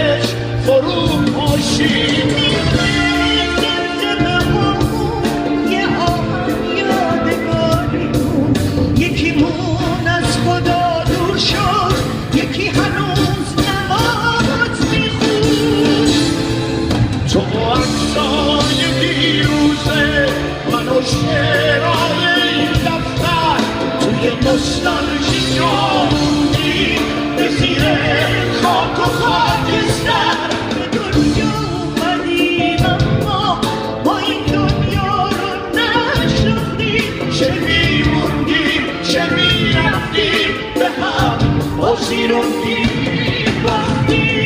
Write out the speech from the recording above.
عشق فرو پاشیم. یه آهم یادگاریمون، یکیمون از خدا دور شد، یکی هنوز نماز میخون. تو عکسای دیروزه من و شعرهای این دفتر توی نوستالژی جا موندیم به زیر خاک و خاکستر. به دنیا اومدیم اما ما این دنیا رو نشناختیم. چه میموندیم چه میرفتیم به هم بازی رو میباختیم.